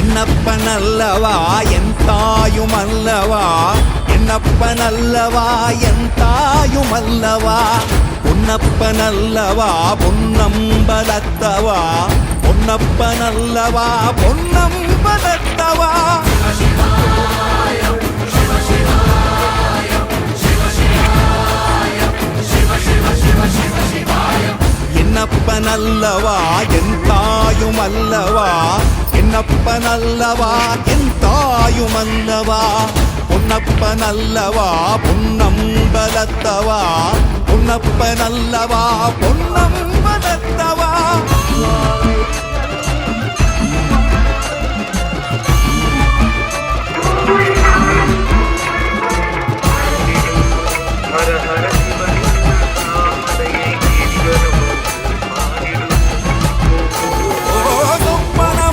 என்னப்பனல்லவா என் தாயுமல்லவா, என்னப்பனல்லவா என் தாயுமல்லவா, பொன்னப்பனல்லவா பொன்னம்பலத்தவா, பொன்னப்பனல்லவா பொன்னம்பலத்தவா. என்னப்பனல்லவா என் தாயுமல்லவா, என்னப்பனல்லவா என் தாயுமல்லவா, பொன்னப்பனல்லவா பொன்னம்பலத்தவா, பொன்னப்பனல்லவா பொன்னம்பலத்தவா.